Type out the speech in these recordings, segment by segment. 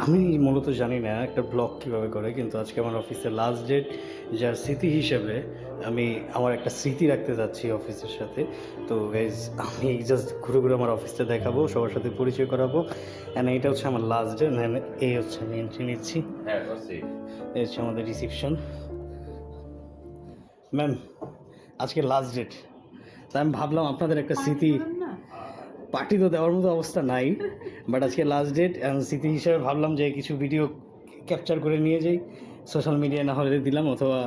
আমি মূলত জানি না একটা ব্লগ কীভাবে করে, কিন্তু আজকে আমার অফিসের লাস্ট ডেট, যার স্মৃতি হিসেবে আমি আমার একটা স্মৃতি রাখতে যাচ্ছি অফিসের সাথে। তো গাইজ আমি জাস্ট ঘুরে ঘুরে আমার অফিসটা দেখাবো, সবার সাথে পরিচয় করাবো। অ্যান্ড এইটা হচ্ছে আমার লাস্ট ডে। এই হচ্ছে আমি এন্ট্রি নিচ্ছি, এই হচ্ছে আমাদের রিসিপশন। ম্যাম, আজকে লাস্ট ডেট, তাই আমি ভাবলাম আপনাদের একটা স্মৃতি, পার্টি তো দেওয়ার মতো অবস্থা নাই, বাট আজকে লাস্ট ডেট স্মৃতি হিসেবে ভাবলাম যে কিছু ভিডিও ক্যাপচার করে নিয়ে যাই, সোশ্যাল মিডিয়ায় না হলে দিলাম, অথবা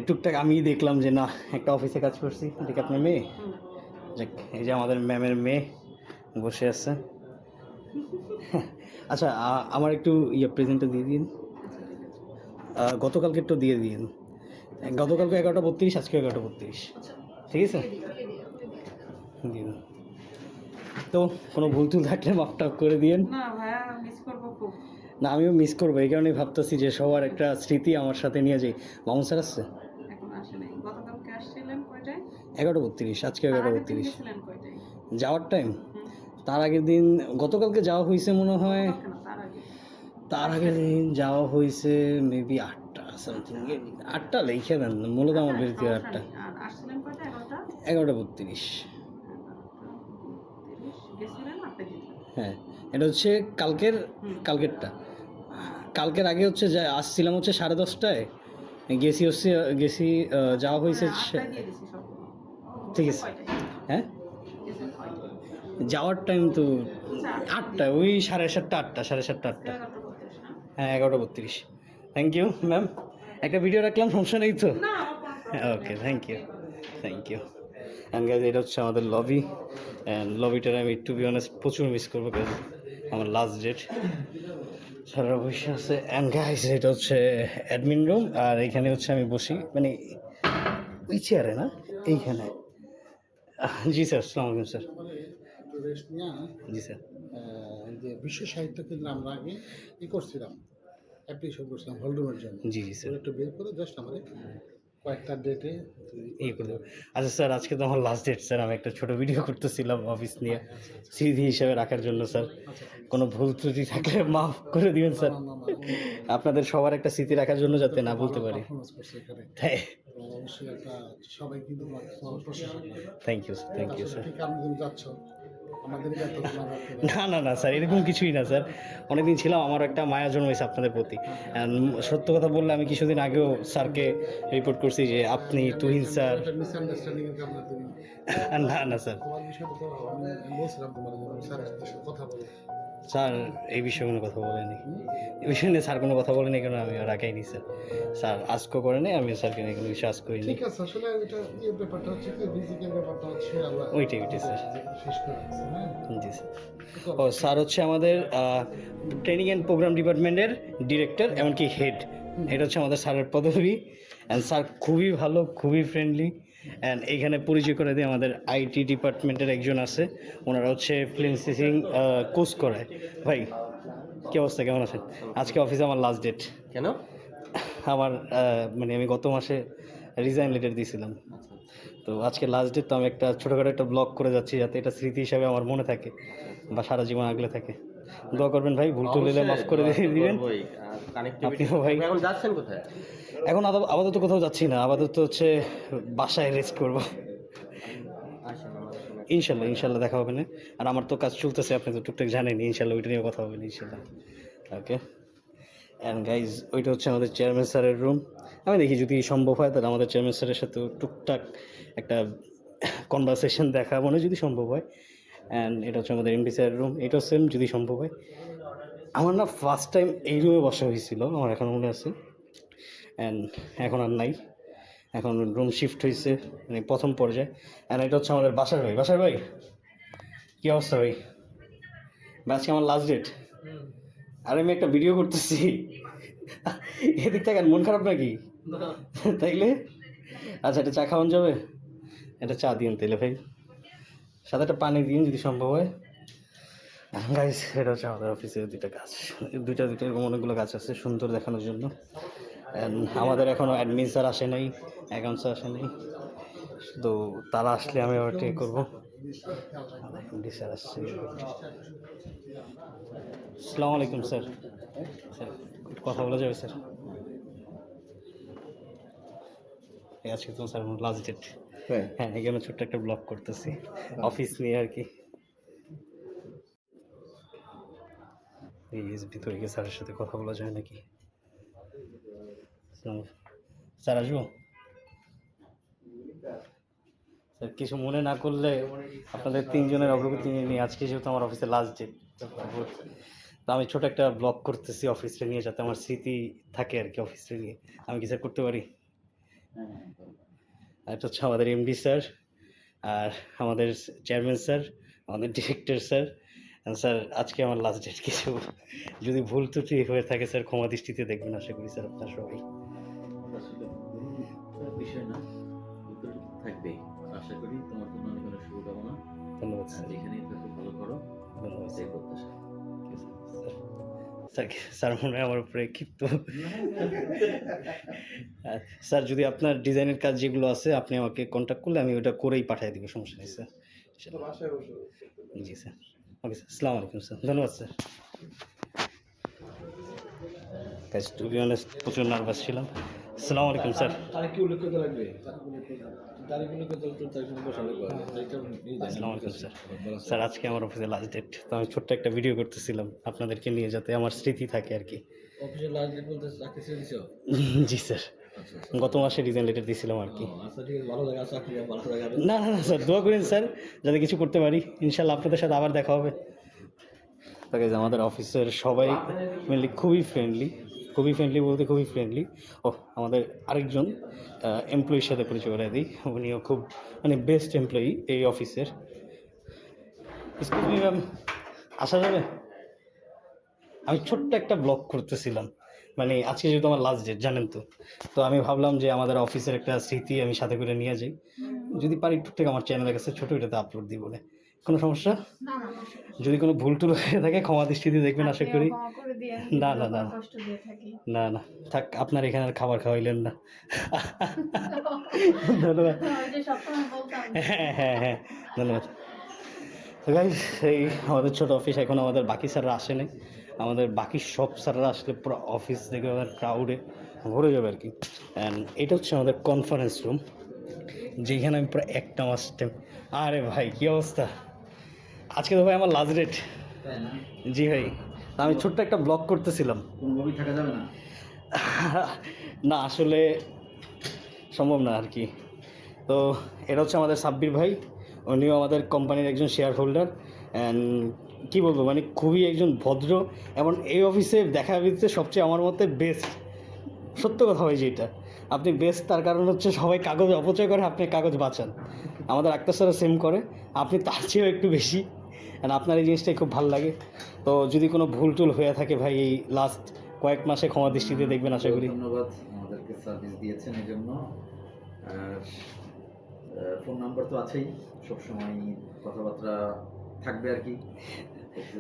টুকটাক আমিই দেখলাম যে না একটা অফিসে কাজ করছি। ঠিক আপনার মেয়ে, যাক এই যে আমাদের ম্যামের মেয়ে বসে আছে। আচ্ছা, আমার একটু প্রেজেন্টটা দিয়ে দিন, গতকালকে একটু দিয়ে দিন। গতকালকে 11:32, আজকে 11:32, ঠিক আছে দিন। তো কোনো ভুল টুল থাকলে মাফটা করে দিন। না আমিও মিস করবো, এই কারণেই ভাবতেছি যে সবার একটা স্মৃতি আমার সাথে নিয়ে যাই। মামুন স্যার আসছে 11:32, আজকে 11:32 যাওয়ার টাইম। তার আগের দিন গতকালকে যাওয়া হয়েছে মনে হয়, তার আগের দিন যাওয়া হয়েছে মেবি 8টা সামথিং, 8টা লিখে দেন, মূলত আমার বেরিয়ে 8টা। 11:32, হ্যাঁ এটা হচ্ছে কালকেরটা। কালকের আগে হচ্ছে যা আসছিলাম হচ্ছে 10:30টায়, গেছি যাওয়া হয়েছে, ঠিক আছে। হ্যাঁ যাওয়ার টাইম তো 8টা, ওই 7:30, 8টা, 7:30, 8টা। হ্যাঁ 11:32। থ্যাংক ইউ ম্যাম, একটা ভিডিও রাখলাম, সমস্যা নেই তো? ওকে, থ্যাংক ইউ। অ্যান্ড গাইজ এটা হচ্ছে আমাদের লবি, অ্যান্ড লবিটার আমি টু বি অনেস্ট প্রচুর মিস করবো, কারণ আমার লাস্ট ডেট। সারা বসে আছে। অ্যান্ড গাইজ এটা হচ্ছে অ্যাডমিন রুম, আর এইখানে হচ্ছে আমি বসি, মানে ওই চেয়ারে না, এইখানে। জি স্যার, আসসালামু আলাইকুম স্যার। জি স্যার। যে বিশ্ব সাহিত্য কেন্দ্রে আমরা আগে করছিলাম, অ্যাপ্লিকেশন করছিলাম হলরুমের জন্য। জি স্যার, একটু বের করে জাস্ট আমাদের কয়েকটা ডেটে করে দেবো। আচ্ছা স্যার, আজকে তো আমার লাস্ট ডেট স্যার, আমি একটা ছোটো ভিডিও করতেছিলাম অফিস নিয়ে, স্মৃতি হিসাবে রাখার জন্য স্যার। কোনো ভুল ত্রুটি থাকলে মাফ করে দিবেন স্যার, আপনাদের সবার একটা স্মৃতি রাখার জন্য যাতে না বলতে পারি। তাই অবশ্যই একটা সবাই কিন্তু thank you sir, thank you sir. ঠিক আপনি যাচ্ছ না স্যার, এরকম কিছুই না স্যার, অনেকদিন ছিলাম, আমার একটা মায়া জন্মেছে আপনাদের প্রতি। সত্য কথা বললে আমি কিছুদিন আগেও স্যারকে রিপোর্ট করছি যে আপনি তুহিন স্যার। না স্যার, স্যার এই বিষয়ে কোনো কথা বলেনি, এই বিষয়ে নিয়ে স্যার কোনো কথা বলেনি, কারণ আমি রাখাইনি স্যার। স্যার আজকও করেনি, আমি স্যারকে নিয়ে কোনো বিষয় আজ করিনি। ঠিক আছে, আসলে এটা ব্যাপারটা হচ্ছে কি, ফিজিক্যাল ব্যাপারটা হচ্ছে ওইটাই স্যার। শেষ করে জি স্যার। ও স্যার হচ্ছে আমাদের ট্রেনিং অ্যান্ড প্রোগ্রাম ডিপার্টমেন্টের ডিরেক্টর, এমনকি হেড। এটা হচ্ছে আমাদের স্যারের পদবি। অ্যান্ড স্যার খুবই ভালো, খুবই ফ্রেন্ডলি। অ্যান্ড এইখানে পরিচয় করে দিয়ে আমাদের আইটি ডিপার্টমেন্টের একজন আছে, ওনারা হচ্ছে ফিল্ম স্টিচিং কোর্স করায়। ভাই কী অবস্থা, কেমন আছেন? আজকে অফিসে আমার লাস্ট ডেট। কেন? আমার মানে আমি গত মাসে রিজাইন লেটার দিয়েছিলাম, তো আজকে লাস্ট ডেট। তো আমি একটা ছোটোখাটো একটা ব্লগ করে যাচ্ছি, যাতে এটা স্মৃতি হিসাবে আমার মনে থাকে বা সারা জীবন আগলে থাকে। দোয়া করবেন ভাই, ভুল টুল এলে মাফ করে দিয়ে দিবেন। আপনিও ভাই। এখন যাচ্ছেন কোথায়? এখন আপাতত কোথাও যাচ্ছি না, আপাতত হচ্ছে বাসায় রেস্ট করবো। ইনশাল্লাহ দেখা হবে না। আর আমার তো কাজ চলতেছে, আপনি তো টুকটাক জানেন, ইনশাল্লাহ ওইটা নিয়ে কথা হবে না ইনশাল্লাহ। ওকে। অ্যান্ড গাইজ ওইটা হচ্ছে আমাদের চেয়ারম্যান স্যারের রুম। আমি দেখি যদি সম্ভব হয় তাহলে আমাদের চেয়ারম্যান স্যারের সাথে টুকটাক একটা কনভারসেশন দেখা মনে যদি সম্ভব হয়। অ্যান্ড এটা হচ্ছে আমাদের এমডি স্যারের রুম, এটাও সেম যদি সম্ভব হয়। আমার না ফার্স্ট টাইম এই রুমে বসা হয়েছিল, আমার এখন মনে আছে। অ্যান্ড এখন আর নাই, এখন রুম শিফট হয়েছে, মানে প্রথম পর্যায়ে। অ্যান্ড এটা হচ্ছে আমাদের বাসার ভাই। কী অবস্থা ভাই? আজকে আমার লাস্ট ডেট, আর আমি একটা ভিডিও করতেছি, এদিক থেকে মন খারাপ নাকি? তাইলে আচ্ছা, এটা চা খাওয়ান যাবে? এটা চা দিন তাইলে ভাই, সাথে একটা পানি দিন যদি সম্ভব হয়। গাইস এটা হচ্ছে আমাদের অফিসের দুইটা এরকম অনেকগুলো গাছ আছে সুন্দর দেখানোর জন্য। আমাদের এখনও অ্যাডমিন স্যার আসে নাই, অ্যাকাউন্ট স্যার আসে নাই, তো তারা আসলে আমি আবার ট্রে করবো। এমডি স্যার আসছে। আসসালামু আলাইকুম স্যার। স্যার একটু কথা বলা যাবে স্যার? আজকে তো স্যার আমার লাস্ট ডেট। হ্যাঁ, এখানে ছোট্ট একটা ব্লগ করতেছি অফিস নিয়ে আর কি। এই ভিতরে গিয়ে স্যারের সাথে কথা বলা যায় নাকি? স্যার আসবো? স্যার কিছু মনে না করলে আপনাদের তিনজনের অগ্রগতি নিয়ে আজকে যেহেতু আমার অফিসে লাস্ট ডেট, তো আমি ছোট একটা ব্লগ করতেছি অফিসটা নিয়ে, যাতে আমার স্মৃতি থাকে আর কি অফিসটা নিয়ে। আমি কি স্যার করতে পারি? আর এটা হচ্ছে আমাদের এমডি স্যার, আর আমাদের চেয়ারম্যান স্যার, আমাদের ডিরেক্টর স্যার। স্যার আজকে আমার লাস্ট ডেট, কিছু যদি ভুল ত্রুটি হয়ে থাকে স্যার ক্ষমা দৃষ্টিতে দেখবেন আশা করি স্যার আপনার সবাই। আসলে বিষয় না, থাকবে। আশা করি তোমার জন্য অনেক অনেক শুভকামনা। ধন্যবাদ স্যার। যেখানেই থাকো ভালো করো, ধন্যবাদ সেই স্যার। প্রত্যাশা। স্যার স্যার মনে হয় আমার উপরে ক্ষিপ্ত। স্যার যদি আপনার ডিজাইনের কাজ যেগুলো আছে আপনি আমাকে কন্ট্যাক্ট করলে আমি ওটা করেই পাঠিয়ে দিব, সমস্যা নেই স্যার। জি স্যার, ওকে স্যার, আসসালামু আলাইকুম স্যার, ধন্যবাদ sir. Guys to be honest প্রচুর নার্ভাস ছিলাম। আসসালামু আলাইকুম স্যার। তারিখ কি উল্লেখ করতে লাগবে? তারিখ উল্লেখ করতে লাগবে, তারিখ বসালে আসসালামু আলাইকুম স্যার। স্যার আজকে আমার অফিসে লাস্ট ডেট, তো আমি ছোট্ট একটা ভিডিও করতেছিলাম আপনাদেরকে নিয়ে, যাতে আমার স্মৃতি থাকে আর কি। অফিসের লাস্ট ডেট বলতে চাকরি ছেড়ে দিছো? জি স্যার, গত মাসে রিজাইন লেটার দিয়েছিলাম আর কি। আচ্ছা ঠিক আছে, ভালো লাগে, চাকরি ভালো লাগে। না না না স্যার, দোয়া করেন স্যার যাতে কিছু করতে পারি, ইনশাল্লাহ আপনাদের সাথে আবার দেখা হবে। তাকে আমাদের অফিসের সবাই মেনলি খুবই ফ্রেন্ডলি বলতে খুবই ফ্রেন্ডলি। ও আমাদের আরেকজন এমপ্লয়ির সাথে পরিচয় করে দিই, উনিও খুব মানে বেস্ট এমপ্লয়ি এই অফিসের। এক্সকিউজ মি ম্যাম, আসা যাবে? আমি ছোট্ট একটা ব্লগ করতেছিলাম, মানে আজকে যেহেতু আমার লাস্ট ডেট জানেন তো, তো আমি ভাবলাম যে আমাদের অফিসের একটা স্মৃতি আমি সাথে করে নিয়ে যাই, যদি পারি টুকটাক আমার চ্যানেলের কাছে ছোটো এটাতে আপলোড দিই বলে। কোনো সমস্যা? যদি কোনো ভুল টুল হয়ে থাকে ক্ষমা দৃষ্টিতে দেখবেন আশা করি। না না না না না থাক, আপনার এখানে আর খাবার খাওয়াইলেন না। ধন্যবাদ। হ্যাঁ হ্যাঁ হ্যাঁ, ধন্যবাদ। তো গাইস, এই আমাদের ছোটো অফিস, এখন আমাদের বাকি স্যাররা আসেনি, আমাদের বাকি সব স্যাররা আসলে পুরো অফিস থেকে আমাদের ক্রাউডে ভরে যাবে আর কি। অ্যান্ড এটা হচ্ছে আমাদের কনফারেন্স রুম, যেখানে আমি পুরো একটা মাস টাইম। আরে ভাই কী অবস্থা, আজকে তো ভাই আমার লাস্ট ডেট। জি ভাই, আমি ছোট্ট একটা ব্লগ করতেছিলাম। কোনোভাবেই থাকা যাবে না। না আসলে সম্ভব না আর কি। তো এটা হচ্ছে আমাদের সাব্বির ভাই, উনিও আমাদের কোম্পানির একজন শেয়ার হোল্ডার। অ্যান্ড কী বলবো, মানে খুবই একজন ভদ্র, এবং এই অফিসে দেখা দিতে সবচেয়ে আমার মতে বেস্ট। সত্য কথা হয় যে এটা আপনি বেস্ট, তার কারণ হচ্ছে সবাই কাগজ অপচয় করে, আপনি কাগজ বাঁচান। আমাদের আক্তার স্যারও সেম করে, আপনি তার চেয়েও একটু বেশি। অ্যান্ড আপনার এই জিনিসটাই খুব ভালো লাগে। তো যদি কোনো ভুল টুল হয়ে থাকে ভাই, এই লাস্ট কয়েক মাসে ক্ষমা দৃষ্টিতে দেখবেন আশা করি। ধন্যবাদ আমাদেরকে সার্ভিস দিয়েছেন এই জন্য। আর ফোন নাম্বার তো আছেই, সবসময় কথাবার্তা থাকবে আর কি,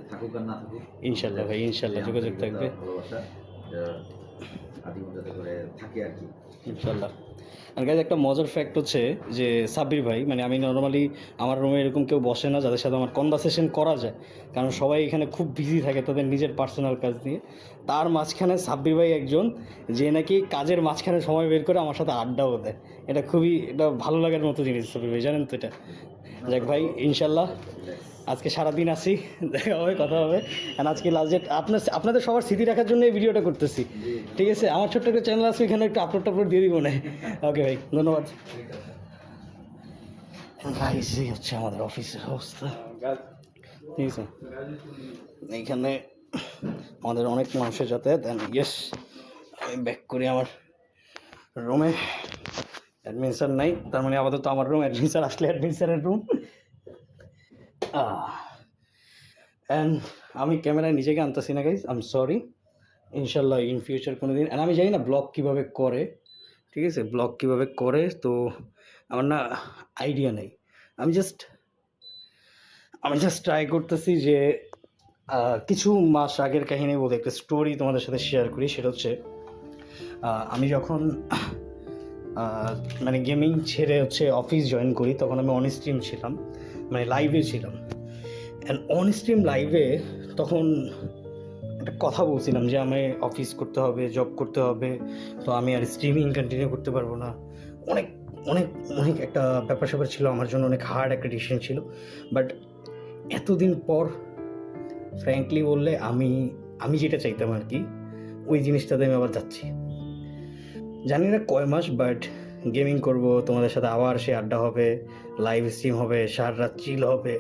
থাকুক আর না থাকুক। ইনশাল্লাহ ভাই, ইনশাল্লাহ যোগাযোগ থাকবে, ভালোবাসা আজীবন যাতে করে থাকে আর কি, ইনশাল্লাহ। আর গাইজ একটা মজার ফ্যাক্ট হচ্ছে যে সাব্বির ভাই, মানে আমি নর্মালি আমার রুমে এরকম কেউ বসে না যাদের সাথে আমার কনভারসেশন করা যায়, কারণ সবাই এখানে খুব বিজি থাকে তাদের নিজের পার্সোনাল কাজ নিয়ে। তার মাঝখানে সাব্বির ভাই একজন যে নাকি কাজের মাঝখানে সময় বের করে আমার সাথে আড্ডাও দেয়। এটা খুবই এটা ভালো লাগার মতো জিনিস সাব্বির ভাই, জানেন তো এটা। যাক ভাই, ইনশাল্লাহ আজকে সারাদিন আসি, দেখা হবে, কথা হবে। অ্যান্ড আজকে লাস্ট ডেট, আপনাদের সবার স্মৃতি রাখার জন্য এই ভিডিওটা করতেছি, ঠিক আছে? আমার ছোট্ট একটা চ্যানেল আছে, এখানে একটু আপলোড দিয়ে দিব না। ওকে ভাই, ধন্যবাদ। ভাই এই হচ্ছে আমাদের অফিসের অবস্থা, ঠিক আছে? এইখানে আমাদের অনেক মানুষের যাতায়াত। অ্যান্ড ইয়েস, আমি ব্যাক করি আমার রুমে। অ্যাডমিন স্যার নাই, তার মানে আপাতত আমার রুম, অ্যাডমিন স্যার আসলে অ্যাডমিন স্যারের রুম। অ্যান্ড আমি ক্যামেরায় নিজেকে আনতেছি না গাইজ, আই এম সরি। ইনশাল্লাহ ইন ফিউচার কোনো দিন। অ্যান্ড আমি জানি না ব্লগ কীভাবে করে, ঠিক আছে? ব্লগ কীভাবে করে তো আমার না আইডিয়া নেই। আমি জাস্ট ট্রাই করতেছি যে কিছু মাস আগের কাহিনী বলতে একটা স্টোরি তোমাদের সাথে শেয়ার করি। সেটা হচ্ছে আমি যখন মানে গেমিং ছেড়ে হচ্ছে অফিস জয়েন করি, তখন আমি অন স্ট্রিম ছিলাম, মানে লাইভে ছিলাম। অ্যান্ড অন স্ট্রিম লাইভে তখন একটা কথা বলছিলাম যে আমি অফিস করতে হবে, জব করতে হবে, তো আমি আর স্ট্রিমিং কন্টিনিউ করতে পারবো না। অনেক অনেক অনেক একটা ব্যাপার স্যাপার ছিল আমার জন্য, অনেক হার্ড একটা ডিসিশন ছিল। বাট এতদিন পর ফ্র্যাঙ্কলি বললে আমি আমি যেটা চাইতাম আর কি, ওই জিনিসটাতে আমি আবার যাচ্ছি। জানি না কয় মাস, বাট গেমিং করব, তোমাদের সাথে আবার সে আড্ডা হবে, লাইভ স্ট্রিম হবে, সারা রাত চিল হবে,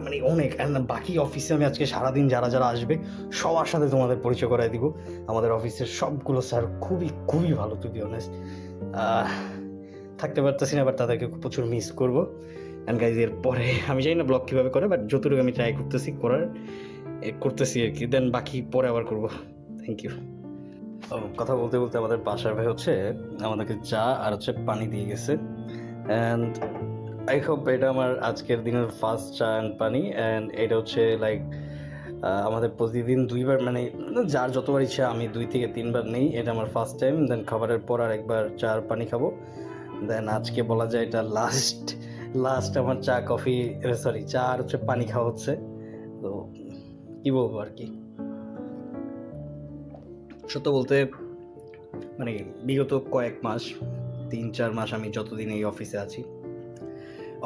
মানে অনেক। অ্যান্ড বাকি অফিসে আমি আজকে সারাদিন যারা যারা আসবে সবার সাথে তোমাদের পরিচয় করাই দিব। আমাদের অফিসের সবগুলো স্যার খুবই খুবই ভালো, টু বি অনেস্ট। থাকতে পারতেছি না, বাট তাদেরকে প্রচুর মিস করবো। অ্যান্ড গাইজ এরপরে আমি জানি না ব্লগ কীভাবে করে, বাট যতটুকু আমি ট্রাই করতেছি আর কি। দেন বাকি পরে আবার করবো। Thank you. কথা বলতে বলতে আমাদের বাসার ভাই হচ্ছে আমাদেরকে চা আর হচ্ছে পানি দিয়ে গেছে। অ্যান্ড আই হোপ এটা আমার আজকের দিনের ফার্স্ট চা অ্যান্ড পানি। অ্যান্ড এটা হচ্ছে লাইক আমাদের প্রতিদিন দুইবার, মানে যার যতবার ইচ্ছা আমি 2 থেকে 3 বার নেই। এটা আমার ফার্স্ট টাইম। দেন খাবারের পর আর একবার চা আর পানি খাবো। দেন আজকে বলা যায় এটা লাস্ট আমার চা কফি, সরি চা আর হচ্ছে পানি খাওয়া হচ্ছে। তো কী বলবো আর কি, সত্য বলতে মানে বিগত কয়েক মাস, 3-4 মাস আমি যতদিন এই অফিসে আছি,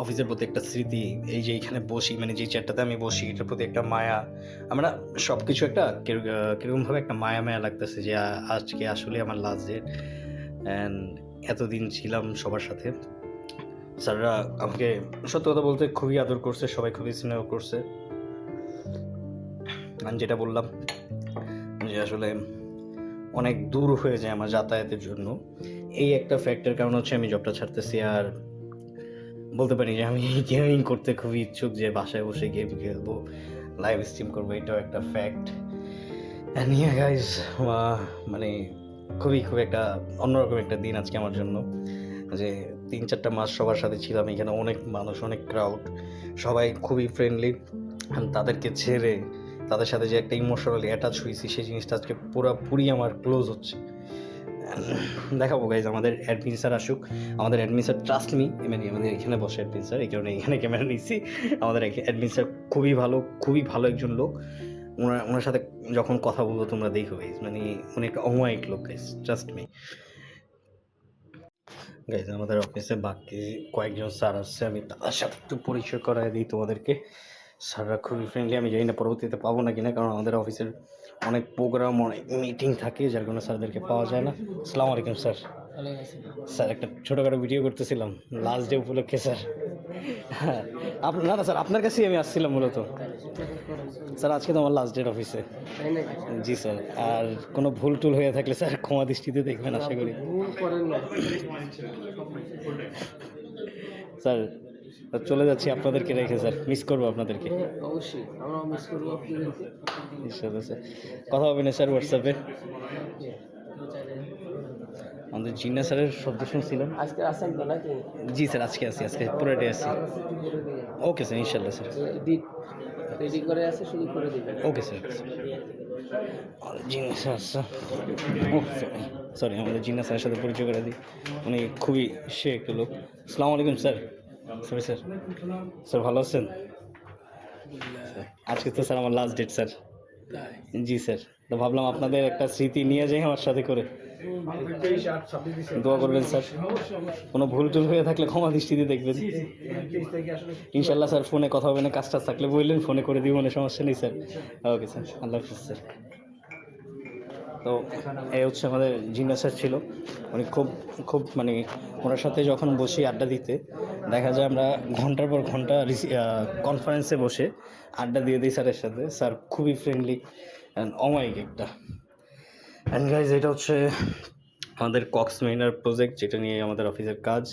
অফিসের প্রতি একটা স্মৃতি, এই যে এইখানে বসি, মানে যে চেয়ারটাতে আমি বসি এটার প্রতি একটা মায়া, আমরা সব কিছু একটা কীরকমভাবে একটা মায়া লাগতেছে যে আজকে আসলে আমার লাস্ট ডেট। অ্যান্ড এতদিন ছিলাম সবার সাথে। স্যাররা আমাকে সত্য কথা বলতে খুবই আদর করছে, সবাই খুবই স্নেহ করছে। আমি যেটা বললাম যে আসলে অনেক দূর হয়ে যায় আমার যাতায়াতের জন্য, এই একটা ফ্যাক্টর কারণ হচ্ছে আমি জবটা ছাড়তেছি। আর বলতে পারি যে আমি গেমিং করতে খুবই ইচ্ছুক, যে বাসায় বসে গেম খেলবো, লাইভ স্ট্রিম করবো, এটাও একটা ফ্যাক্ট। অ্যান্ড ইয়া গাইজ, মানে খুবই একটা অন্যরকম একটা দিন আজকে আমার জন্য, যে 3-4টা মাস সবার সাথে ছিলাম এখানে, অনেক মানুষ, অনেক ক্রাউড, সবাই খুবই ফ্রেন্ডলি। তাদেরকে ছেড়ে তাদের সাথে যে একটা ইমোশনালি অ্যাটাচ হয়েছি, সেই জিনিসটা আজকে পুরোপুরি আমার ক্লোজ হচ্ছে। দেখাবো গাইজ, আমাদের অ্যাডমিন স্যার আসুক। আমাদের অ্যাডমিন স্যার ট্রাস্ট মি, মানে আমাদের এখানে বসে অ্যাডমিন স্যার, এই কারণে এখানে ক্যামেরা নিচ্ছি। আমাদের অ্যাডমিন স্যার খুবই ভালো একজন লোক। ওনার সাথে যখন কথা বলবো তোমরা দেখো গাইজ, মানে উনি একটা অমায়িক লোক গাইজ, ট্রাস্ট মি। গাইজ আমাদের অফিসে বাকি কয়েকজন স্যার আসছে, আমি তাদের সাথে একটু পরিচয় করাই দিই তোমাদেরকে। স্যাররা খুবই ফ্রেন্ডলি। আমি জানি না পরবর্তীতে পাবো না কিনা, কারণ আমাদের অফিসের অনেক প্রোগ্রাম, অনেক মিটিং থাকে, যার কারণে স্যারদেরকে পাওয়া যায় না। আসসালামু আলাইকুম স্যার। স্যার একটা ছোটোখাটো ভিডিও করতেছিলাম লাস্ট ডে উপলক্ষে স্যার। হ্যাঁ না না স্যার, আপনার কাছেই আমি আসছিলাম মূলত। স্যার আজকে তো আমার লাস্ট ডেট অফিসে। জি স্যার, আর কোনো ভুল টুল হয়ে থাকলে স্যার ক্ষমা দৃষ্টিতে দেখবেন আশা করি। স্যার চলে যাচ্ছি আপনাদেরকে রেখে, স্যার মিস করবো আপনাদেরকে। অবশ্যই আমরা মিস করবো আপনাদেরকে। ইনশাআল্লাহ স্যার, কথা হবে না স্যার হোয়াটসঅ্যাপে। আমাদের জিন্না স্যারের শব্দ শুনছিলাম। আজকে আসেন তো নাকি? জি স্যার আজকে পুরো ডে আসছি। ওকে স্যার, ইনশাআল্লাহ স্যার। রেডি করে আছে, শুধু করে দিবেন। Okay sir. Jinnah sir, sorry আমাদের জিন্না স্যারের সাথে পরিচয় করে দিই, উনি খুবই সে একটা লোক। আসসালামু আলাইকুম স্যার। Sorry sir. স্যার ভালো আছেন? আজকে তো স্যার আমার লাস্ট ডেট স্যার। জি স্যার, তো ভাবলাম আপনাদের একটা স্মৃতি নিয়ে যাই আমার সাথে করে। দোয়া করবেন স্যার, কোনো ভুল টুল হয়ে থাকলে ক্ষমা দৃষ্টিতে দেখবেন। ইনশাল্লাহ স্যার, ফোনে কথা হবে না, কাজ টাজ থাকলে বললেন, ফোনে করে দিব, কোনো সমস্যা নেই স্যার। ওকে স্যার, আল্লাহ হাফিজ স্যার। তো এই হচ্ছে আমাদের জিন্না স্যার ছিল, উনি খুব মানে ওনার সাথে যখন বসি আড্ডা দিতে, দেখা যায় আমরা ঘন্টার পর ঘন্টা কনফারেন্সে বসে আড্ডা দিয়ে দিই স্যারের সাথে। স্যার খুবই ফ্রেন্ডলি অ্যান্ড অমায়িক একটা। অ্যান্ড গাইজ এটা হচ্ছে আমাদের কক্স মেইনার প্রজেক্ট, যেটা নিয়ে আমাদের অফিসের কাজ।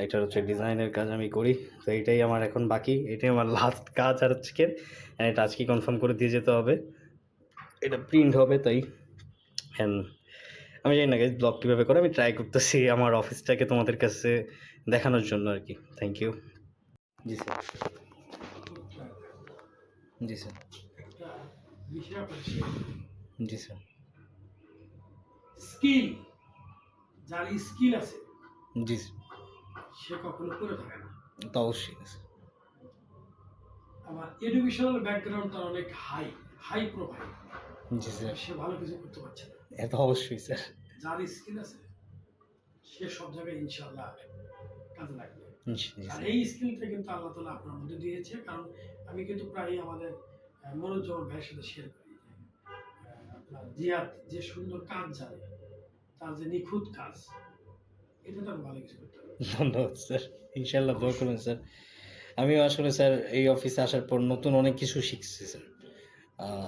এটার হচ্ছে ডিজাইনের কাজ আমি করি। তো এটাই আমার এখন বাকি, এটাই আমার লাস্ট কাজ আর আজকের। এটা আজকেই কনফার্ম করে দিয়ে যেতে হবে, এটা প্রিন্ট হবে। তাই অ্যান্ড আমি জানি না গাইজ ব্লগ কীভাবে করে, আমি ট্রাই করতেছি আমার অফিসটাকে তোমাদের কাছে দেখানোর জন্য আর কি। Thank you. জি স্যার। জি স্যার। জি স্যার। স্কিল, যার স্কিল আছে জি সে কখনো করে থাকে না। তো অবশ্যই স্যার। আমার এডুকেশনাল ব্যাকগ্রাউন্ড তার অনেক হাই, হাই প্রোফাইল, জি স্যার, সে ভালো কিছু করতে পারছে না। এটা অবশ্যই স্যার। যার স্কিল আছে সে সব জায়গায় ইনশাআল্লাহ কাজে লাগবে। জি আর স্যার। এই স্কিলটা কিন্তু আল্লাহ তাআলা আপনার মধ্যে দিয়েছে। কারণ আমি কিন্তু প্রায়ই আমাদের মনোজ্জ্বল ভাইয়ের সাথে শেয়ার করি যে আপনার জিয়াদ যে সুন্দর কাজ জানে, তার যে নিখুঁত কাজ, এটা তো আমি ভালো কিছু করতে পারি। ধন্যবাদ স্যার, ইনশাল্লাহ দোয়া করবেন স্যার। আমিও আসলে স্যার এই অফিসে আসার পর নতুন অনেক কিছু শিখছি স্যার।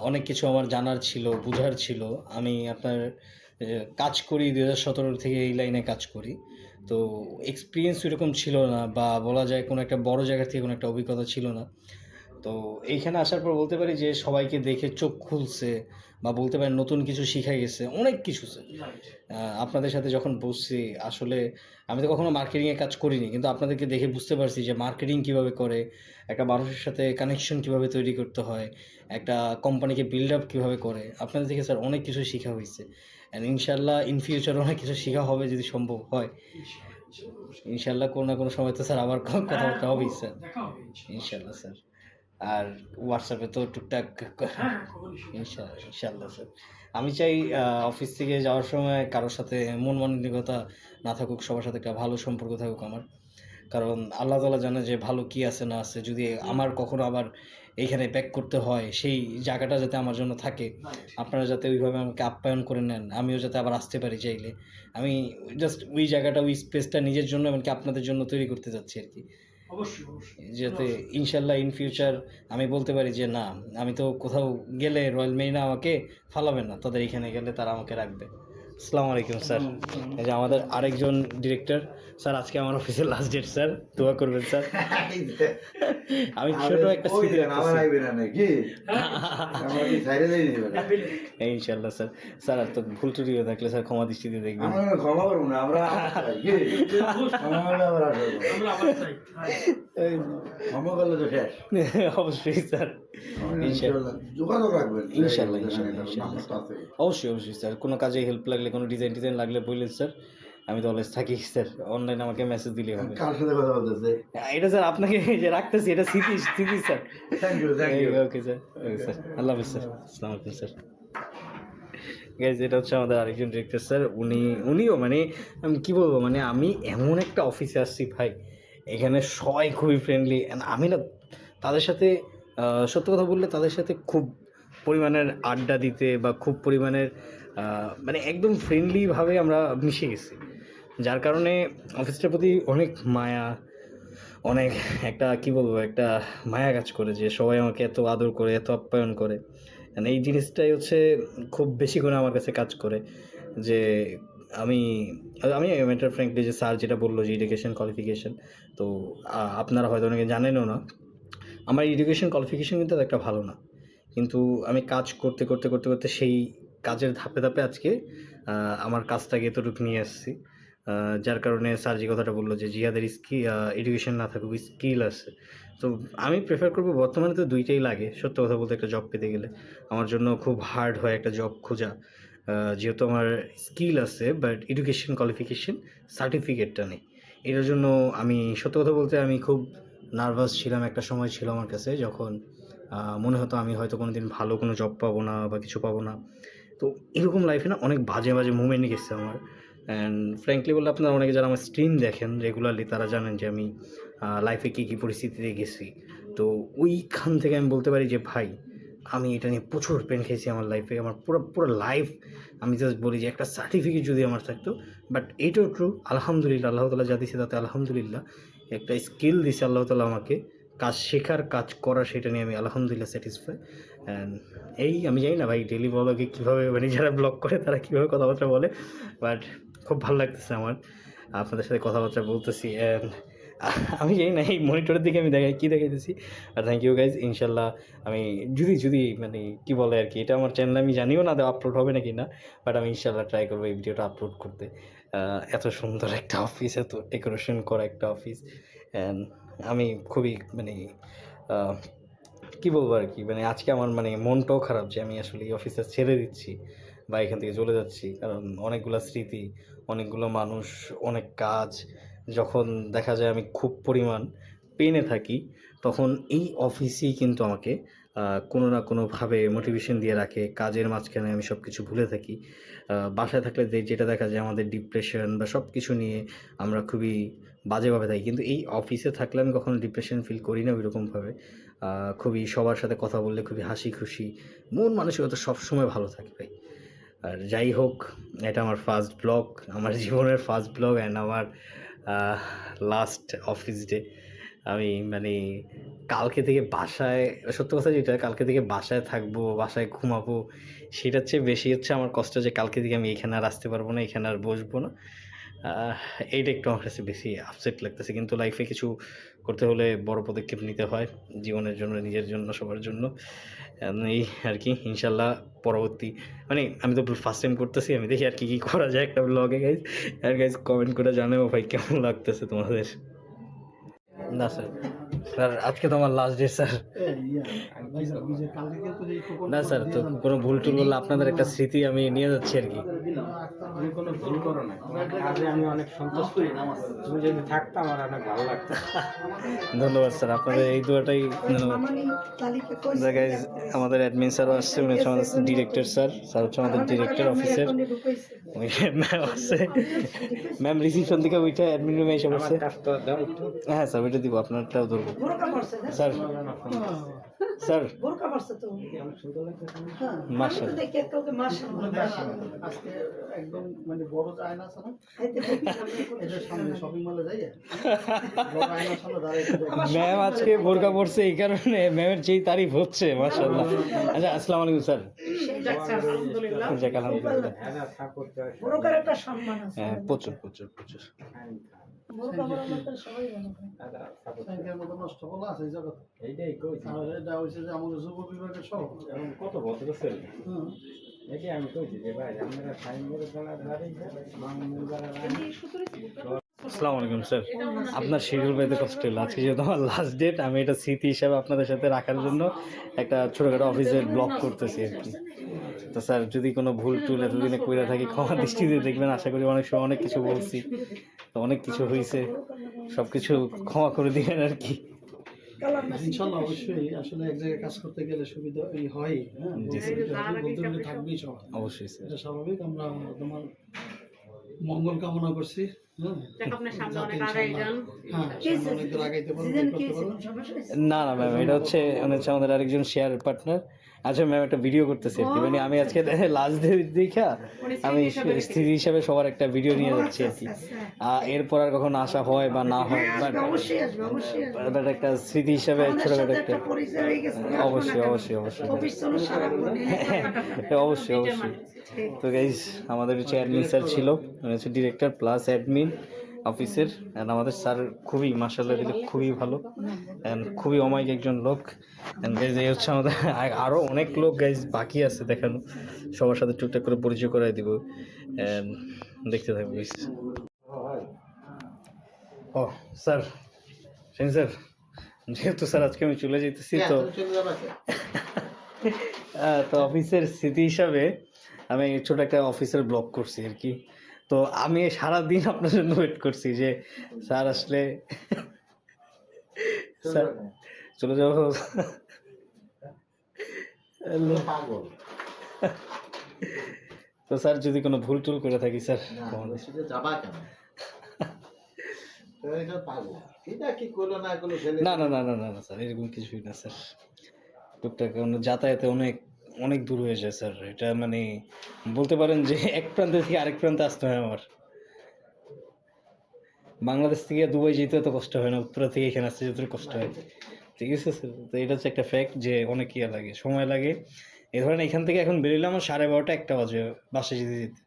অনেক কিছু আমার জানার ছিল, বুঝার ছিল। আমি আপনার কাজ করি 2017 থেকে এই লাইনে কাজ করি। তো এক্সপিরিয়েন্স ওইরকম ছিল না, বা বলা যায় কোনো একটা বড় জায়গা থেকে কোনো একটা অভিজ্ঞতা ছিল না। তো এইখানে আসার পর বলতে পারি যে সবাইকে দেখে চোখ খুলছে, বা বলতে পারেন নতুন কিছু শিখা গেছে, অনেক কিছু স্যার। রাইট। আপনাদের সাথে যখন বসছি, আসলে আমি তো কখনো মার্কেটিংয়ে কাজ করিনি, কিন্তু আপনাদেরকে দেখে বুঝতে পারছি যে মার্কেটিং কীভাবে করে, একটা মানুষের সাথে কানেকশন কীভাবে তৈরি করতে হয়, একটা কোম্পানিকে বিল্ড আপ কীভাবে করে। আপনাদের থেকে স্যার অনেক কিছু শেখা হয়েছে, অ্যান্ড ইনশাল্লাহ ইন ফিউচার অনেক কিছু শেখা হবে যদি সম্ভব হয়। ইনশাল্লাহ কোনো না কোনো সময় তো স্যার আবার কথাবার্তা হবেই স্যার, দেখা হবে ইনশাল্লাহ স্যার। আর হোয়াটসঅ্যাপে তো টুকটাক হ্যাঁ, খবর ইনশাল্লাহ স্যার। আমি চাই অফিস থেকে যাওয়ার সময় কারোর সাথে মন মানসিকতা না থাকুক, সবার সাথে একটা ভালো সম্পর্ক থাকুক আমার। কারণ আল্লাহ তাআলা জানে যে ভালো কি আছে না আছে। যদি আমার কখনো আবার এইখানে ব্যাক করতে হয়, সেই জায়গাটা যাতে আমার জন্য থাকে, আপনারা যাতে ওইভাবে আমাকে আপ্যায়ন করে নেন, আমিও যাতে আবার আসতে পারি চাইলে। আমি জাস্ট ওই জায়গাটা, ওই স্পেসটা নিজের জন্য, এমনকি আপনাদের জন্য তৈরি করতে যাচ্ছি আর কি। অবশ্যই অবশ্যই যাতে ইনশাল্লাহ ইন ফিউচার আমি বলতে পারি যে না, আমি তো কোথাও গেলে রয়্যাল মেরিনা আমাকে ফালাবে না, তাদের এখানে গেলে তারা আমাকে রাখবে। আসসালামু আলাইকুম স্যার। এই যে আমাদের আরেকজন ডিরেক্টর স্যার, আজকে আমার অফিসের লাস্ট ডেট স্যার, দোয়া করবেন স্যার। আমি ছোট একটা স্মৃতি ইনশাল্লাহ স্যার। স্যার আর তো ভুল ত্রুটি হয়ে থাকলে স্যার ক্ষমা দৃষ্টিতে দেখবেন। ক্ষমা করবো না আমরা, ক্ষমা করলে তো শেষ। অবশ্যই স্যার, যোগাযোগ রাখবেন ইনশাল্লাহ ইনশাল্লাহ ইনশাল্লাহ। অবশ্যই অবশ্যই স্যার, কোনো কাজে হেল্প লাগলে, কোনো ডিজাইন লাগলে বললেন স্যার, আমি তো অলওয়েজ থাকি স্যার। অনলাইনে আমাকে মেসেজ দিলে হবে। কার সাথে কথা বলতেছে? এটা স্যার আপনাকে যে রাখতেছি, এটা স্মৃতি sir. Thank you, thank you. Okay sir, okay sir, আল্লাহ হাফিজ স্যার, আসসালামু আলাইকুম স্যার। গাইজ, এটা হচ্ছে আমাদের আরেকজন ডিরেক্টর স্যার। উনিও মানে আমি কী বলবো, মানে আমি এমন একটা অফিসে আসছি ভাই, এখানে সবাই খুবই ফ্রেন্ডলি। আমি না তাদের সাথে, সত্য কথা বললে, তাদের সাথে খুব পরিমাণের আড্ডা দিতে, বা খুব পরিমাণের মানে একদম ফ্রেন্ডলিভাবে আমরা মিশে গেছি, যার কারণে অফিসটার প্রতি অনেক মায়া, অনেক একটা কী বলবো, একটা মায়া কাজ করে যে সবাই আমাকে এত আদর করে, এত আপ্যায়ন করে। এই জিনিসটাই হচ্ছে খুব বেশি করে আমার কাছে কাজ করে। যে আমি ম্যাটার ফ্র্যাঙ্কলি, যে স্যার যেটা বললো যে এডুকেশন কোয়ালিফিকেশন, তো আপনারা হয়তো অনেকে জানেনও না, আমার এডুকেশন কোয়ালিফিকেশন কিন্তু একটা ভালো না, কিন্তু আমি কাজ করতে করতে করতে করতে সেই কাজের ধাপে ধাপে আজকে আমার কাজটাকে এতটুকু নিয়ে আসছি। যার কারণে স্যার যে কথাটা বললো যে জিহাদের এডুকেশন না থাকুক, স্কিল আছে। তো আমি প্রেফার করবো, বর্তমানে তো দুইটাই লাগে সত্য কথা বলতে, একটা জব পেতে গেলে আমার জন্য খুব হার্ড হয় একটা জব খোঁজা, যেহেতু আমার স্কিল আছে বাট এডুকেশন কোয়ালিফিকেশন সার্টিফিকেটটা নেই। এটার জন্য আমি সত্য কথা বলতে আমি খুব নার্ভাস ছিলাম। একটা সময় ছিল আমার কাছে যখন মনে হতো আমি হয়তো কোনো দিন ভালো কোনো জব পাবো না, বা কিছু পাবো না। তো এরকম লাইফে না অনেক বাজে বাজে মুভমেন্ট গেছে আমার। অ্যান্ড ফ্র্যাঙ্কলি বললে, আপনারা অনেকে যারা আমার স্ট্রিম দেখেন রেগুলারলি, তারা জানেন যে আমি লাইফে কী কী পরিস্থিতিতে গেছি। তো ওইখান থেকে আমি বলতে পারি যে ভাই, আমি এটা নিয়ে প্রচুর পেন খেয়েছি আমার লাইফে। আমার পুরো লাইফ আমি জাস্ট বলি যে একটা সার্টিফিকেট যদি আমার থাকতো, বাট এইটাও ট্রু, আলহামদুলিল্লাহ, আল্লাহ তাআলা যা দিছে তাতে আলহামদুলিল্লাহ। একটা স্কিল দিছে আল্লাহ তাআলা আমাকে, কাজ শেখার, কাজ করার, সেটা নিয়ে আমি আলহামদুলিল্লাহ স্যাটিসফাই। অ্যান্ড আমি জানি না ভাই ডেলি ব্লগে কীভাবে, মানে যারা ব্লগ করে তারা কীভাবে কথাবার্তা বলে, বাট খুব ভালো লাগতেছে আমার আপনাদের সাথে কথাবার্তা বলতেছি। অ্যান্ড আমি জানি না এই মনিটরের দিকে আমি দেখাইতেছি। আর থ্যাংক ইউ গাইজ। ইনশাল্লাহ আমি যদি মানে কী বলে আর কি, এটা আমার চ্যানেলে আমি জানিও না আপলোড হবে নাকি না, বাট আমি ইনশাল্লাহ ট্রাই করবো এই ভিডিওটা আপলোড করতে। এত সুন্দর একটা অফিস, এত ডেকোরেশন করা একটা অফিস, অ্যান্ড আমি খুবই মানে কী বলবো আর কি, মানে আজকে আমার মানে মনটাও খারাপ যে আমি আসলে এই অফিসটা ছেড়ে দিচ্ছি বা এখান থেকে চলে যাচ্ছি। কারণ অনেকগুলো স্মৃতি, অনেকগুলো মানুষ, অনেক কাজ, যখন দেখা যায় আমি খুব পরিমাণ পেনে থাকি, তখন এই অফিসেই কিন্তু আমাকে কোনো না কোনোভাবে মোটিভেশন দিয়ে রাখে। কাজের মাঝখানে আমি সব কিছু ভুলে থাকি। বাসায় থাকলে যেটা দেখা যায় আমাদের ডিপ্রেশন বা সব কিছু নিয়ে আমরা খুবই বাজেভাবে থাকি, কিন্তু এই অফিসে থাকলে আমি কখনো ডিপ্রেশন ফিল করি না ওইরকমভাবে। খুবই সবার সাথে কথা বললে খুবই হাসি খুশি, মন মানসিকতা সবসময় ভালো থাকে ভাই। আর যাই হোক, এটা আমার ফার্স্ট ব্লগ, আমার জীবনের ফার্স্ট ব্লগ অ্যান্ড আমার লাস্ট অফিস ডে। আমি মানে কালকে থেকে বাসায়, সত্য কথা যেটা, কালকে থেকে বাসায় থাকবো, বাসায় ঘুমাবো, সেটার চেয়ে বেশি হচ্ছে আমার কষ্ট যে কালকে থেকে আমি এখানে আর আসতে পারবো না, এখানে আর বসবো না। এইটা একটু আমার কাছে বেশি আপসেট লাগতেছে, কিন্তু লাইফে কিছু করতে হলে বড় পদক্ষেপ নিতে হয় জীবনের জন্য, নিজের জন্য, সবার জন্য। এই আর কি, ইনশাল্লাহ পরবর্তী, মানে আমি তো ফার্স্ট টাইম করতেছি, আমি দেখি আর কি কী করা যায় একটা ব্লগে গাইজ। আর গাইজ কমেন্ট করে জানাবো ভাই কেমন লাগতেছে তোমাদের। না স্যার, স্যার আজকে তো আমার লাস্ট ডে স্যার। না স্যার, তো কোনো ভুল টুল বললে আপনাদের একটা স্মৃতি আমি নিয়ে যাচ্ছি আর কি। তুমি কোনো ভুল করো না, তোমার কাজে আমি অনেক সন্তুষ্ট। তুমি যদি থাকতো আমার অনেক ভালো লাগতো। ধন্যবাদ স্যার, আপনাদের এই দুয়াটাই ধন্যবাদ। গাইজ আমাদের অ্যাডমিন স্যারও আসছে, উনি হচ্ছে আমাদের ডিরেক্টর স্যার, স্যার হচ্ছে আমাদের ডিরেক্টর অফিসের। ওই ম্যাম আসছে, ম্যাম রিসিপশন থেকে ওইটা অ্যাডমিন রুমে এসে বসছে। কাজটা দাও একটু। হ্যাঁ স্যার, ওইটা দিব, আপনারটাও ধরবো স্যার। স্যার মাশাআল্লাহ, আজকে একদম মানে বড় আয়না আছে না, এটার সামনে শপিং মলে যাই, বড় আয়নার সামনে দাঁড়িয়ে ম্যাম আজকে বোরকা পড়ছে, এই কারণে ম্যামের যেই তারিফ হচ্ছে মাশাআল্লাহ। আচ্ছা, আসসালামু আলাইকুম স্যার। যাক আলহামদুলিল্লাহ। হ্যাঁ, প্রচুর প্রচুর প্রচুর। সংখ্যার মতো নষ্ট বলা আছে এই জগৎ। এইটাই কইছি, আর এটা হচ্ছে যে আমাদের যুব বিভাগের সব এবং কত ভদ্র ছেলে। এটাই আমি কইছি যে ভাই আপনারা সাইন করে চলার দাঁড়িয়ে আসসালামু আলাইকুম স্যার, আপনার শিডিউল পেতে কষ্ট হলো। আজকে যেহেতু আমার লাস্ট ডেট, আমি এটা স্মৃতি হিসাবে আপনাদের সাথে রাখার জন্য একটা ছোটোখাটো অফিসের ব্লগ করতেছি আর কি। তো স্যার যদি কোনো ভুল টুল এতদিনে কইরা থাকি ক্ষমা দৃষ্টিতে দেখবেন। আশা করি অনেক সময় অনেক কিছু বলছি, তো অনেক কিছু হয়েছে, সব কিছু ক্ষমা করে দিবেন আর কি। ইনশাল্লাহ অবশ্যই। আসলে এক জায়গায় কাজ করতে গেলে সুবিধা হয়, হ্যাঁ, বলতে গেলে থাকবেই সব, অবশ্যই স্যার, এটা স্বাভাবিক। আমরা তোমার মঙ্গল কামনা করছি। হ্যাঁ, অনেক দূর আগাইতে পারবো, করতে পারবো। না না ম্যাম, এটা হচ্ছে আমাদের আরেকজন শেয়ার পার্টনার। আচ্ছা ম্যাম, একটা ভিডিও করতেছি আর কি, মানে আমি আজকে লাস্ট ডে দেখা আমি স্ত্রী হিসাবে সবার একটা ভিডিও নিয়ে যাচ্ছি আর কি। এরপর আর কখন আসা হয় বা না হয়, বাট একটা স্মৃতি হিসাবে ছোটখাটো একটা, অবশ্যই অবশ্যই অবশ্যই অবশ্যই অবশ্যই। তো গাইজ আমাদের হচ্ছে অ্যাডমিন স্যার ছিল, উনি হচ্ছে ডিরেক্টর প্লাস অ্যাডমিন অফিসের। অ্যান্ড আমাদের স্যার খুবই মাশাআল্লাহ দিলে খুবই ভালো অ্যান্ড খুবই অমায়িক একজন লোক। অ্যান্ড গাইজ এই হচ্ছে আমাদের আরও অনেক লোক গাইজ বাকি আছে দেখানো, সবার সাথে টুকটাক করে পরিচয় করাই দিব। অ্যান্ড দেখতে থাকবো গাইজ। ও স্যার, স্যার যেহেতু স্যার আজকে আমি চলে যেতেছি, তো তো অফিসের স্মৃতি হিসাবে আমি ছোট একটা অফিসের ব্লগ করছি আর কি। তো আমি সারাদিন আপনার জন্য ওয়েট করছি যে স্যার আসলে, স্যার চলে যাবো। তো স্যার যদি কোনো ভুল টুল করে থাকি স্যার, যাবা কেন? না না না না না না স্যার, এরকম কিছুই না স্যার। টুকটাক যাতায়াতে অনেক অনেক দূর হয়ে যায় স্যার, এটা মানে বলতে পারেন যে এক প্রান্ত থেকে আরেক প্রান্তে আসতে হয় আমার। বাংলাদেশ থেকে দুবাই যেতে এত কষ্ট হয় না, উত্তরা থেকে এখানে আসতে যত কষ্ট হয়, ঠিক আছে স্যার। তো এটা হচ্ছে একটা ফ্যাক্ট যে অনেক ইয়ে লাগে, সময় লাগে। এই ধরেন এখান থেকে এখন বেরোলে আমার 12:30 1টা বাজে বাসে যেতে যেতে।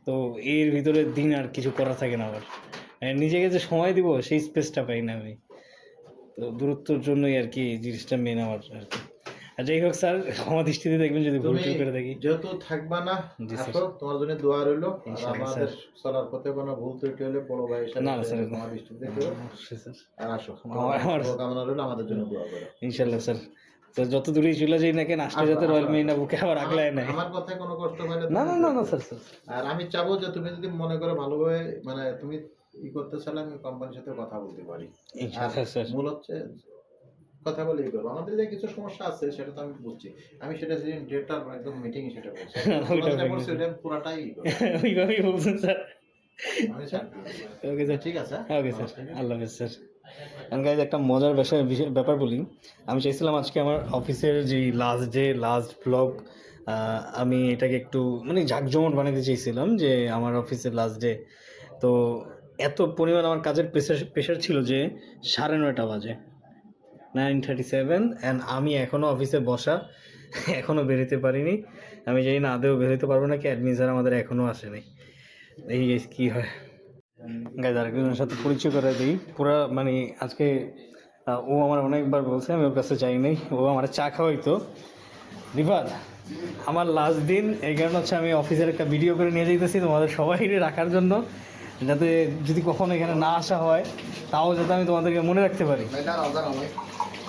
তো এর ভিতরে দিন আর কিছু করা থাকে না আমার, নিজেকে যে সময় দিব সেই স্পেসটা পাই না আমি। তো দূরত্বর জন্যই আর কি জিনিসটা মেন আমার আর কি। আর যাই হোক স্যার, ক্ষমা দৃষ্টিতে দেখবেন যদি ভুল টুল করে থাকি। যেহেতু থাকবা না, জি স্যার, আসো, তোমার জন্য দোয়া রইলো। আর ইনশাআল্লাহ আমাদের স্যার। চলার পথে কোনো ভুল ত্রুটি হলে বড় ভাই হিসেবে না না স্যার, ক্ষমা দৃষ্টিতে দেখো। অবশ্যই স্যার, আর আসো, আমার কামনা রইলো, আমাদের জন্য দোয়া করো। ইনশাআল্লাহ স্যার। তো যত দূরেই চলে যাই না কেন, আসলে যাতে রয়্যাল মেরিনা বুকে আবার আগলায় নাই। আমার কথায় কোনো কষ্ট হলে না না না না স্যার, স্যার। আর আমি চাবো যে তুমি যদি মনে করো ভালোভাবে, মানে তুমি করতে চাইলে আমি কোম্পানির সাথে কথা বলতে পারি। ইনশাআল্লাহ স্যার। মূল হচ্ছে কথা বলে করবো। আমাদের যে কিছু সমস্যা আছে সেটা তো আমি বুঝছি, আমি সেটা যেদিন ডেটার একদম মিটিং সেটা বলছি, যেটা বলছি ওটা পুরাটাই ওইভাবেই বলছেন স্যার। আমি ছাড় দিই। ওকে স্যার, ঠিক আছে ওকে স্যার, আল্লাহ হাফেজ স্যার। অ্যান্ড গাইজ একটা মজার ব্যাপার বলি, আমি চাইছিলাম আজকে আমার অফিসের যে লাস্ট ব্লগ, আমি এটাকে একটু মানে জাঁকজমট বানাতে চাইছিলাম যে আমার অফিসের লাস্ট ডে। তো এত পরিমাণ আমার কাজের প্রেশার ছিল যে 9:30 বাজে, 9:37, অ্যান্ড আমি এখনও অফিসে বসা, এখনও বেরোতে পারিনি। আমি জানি না আদেও বেরোতে পারবো নাকি, অ্যাডমিন স্যার আমাদের এখনও আসেনি। এই কী হয়। গাইজ আরেকজনের সাথে পরিচয় করে দিই পুরা, মানে আজকে ও আমার অনেকবার বলছে, আমি ওর কাছে যাই নাই, ও আমার চা খাওয়াইতো। রিফাত, আমার লাস্ট দিন, এই কারণে হচ্ছে আমি অফিসের একটা ভিডিও করে নিয়ে যেতেছি তোমাদের সবাই রাখার জন্য, যাতে যদি কখনো এখানে না আসা হয় তাও যাতে আমি তোমাদেরকে মনে রাখতে পারি,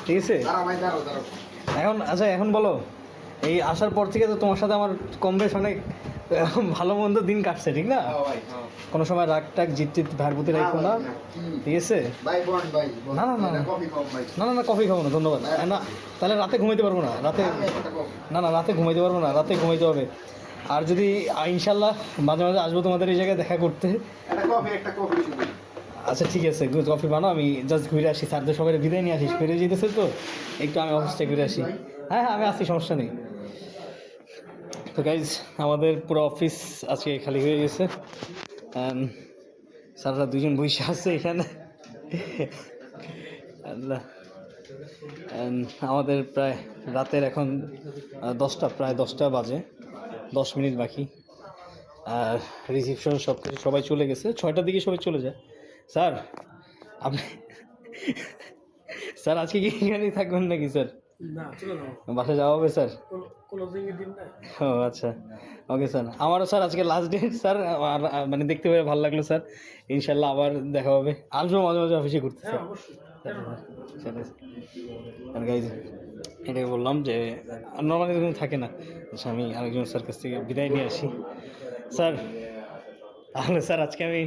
ঠিক আছে? এখন আচ্ছা, এখন বলো, এই আসার পর থেকে তো তোমার সাথে আমার কম বেশ অনেক ভালো মন্দ দিন কাটছে, ঠিক না? কোনো সময় রাগ টাগ জিত ভাইয়ের প্রতি রাখো না, ঠিক আছে? না না না না না না, কফি খাবো না ধন্যবাদ। না তাহলে রাতে ঘুমাইতে পারবো না, রাতে রাতে ঘুমাইতে পারবো না, রাতে ঘুমাইতে হবে। আর যদি ইনশাল্লাহ মাঝে মাঝে আসবো তোমাদের এই জায়গায় দেখা করতে। আচ্ছা ঠিক আছে, কফি বানাও, আমি জাস্ট ঘুরে আসি, স্যারদের সবাই বিদায় নিয়ে আসিস, ফিরে যেতেছে তো একটু, আমি অফিসটা ঘুরে আসি। হ্যাঁ হ্যাঁ, আমি আসি, সমস্যা নেই। তো গাইজ আমাদের পুরো অফিস আজকে খালি হয়ে গেছে, স্যাররা 2জন বসে আছে এখানে। আল্লাহ, আমাদের প্রায় রাতের এখন 10টা, প্রায় 10টা বাজে, 10 মিনিট বাকি। আর রিসিপশন সব কিছু সবাই চলে গেছে, 6টার দিকে সবাই চলে যায়। স্যার আপনি স্যার আজকে কি এখানেই থাকবেন নাকি স্যার? না, চলে যাও, বাসা যাওয়া হবে স্যার? ক্লোজিং এর দিন না। ও আচ্ছা, ওকে স্যার। আমারও স্যার আজকে লাস্ট ডে স্যার, মানে দেখতে পেয়ে ভালো লাগলো স্যার। ইনশাল্লাহ আবার দেখা হবে, আসবো মাঝে মাঝে অফিসে ঘুরতে স্যার। আর গাইজ এটাই বললাম যে নর্মালি কোনো থাকে না, আচ্ছা আমি আরেকজন স্যার কাছ থেকে বিদায় নিয়ে আসি। স্যার তাহলে স্যার আজকে আমি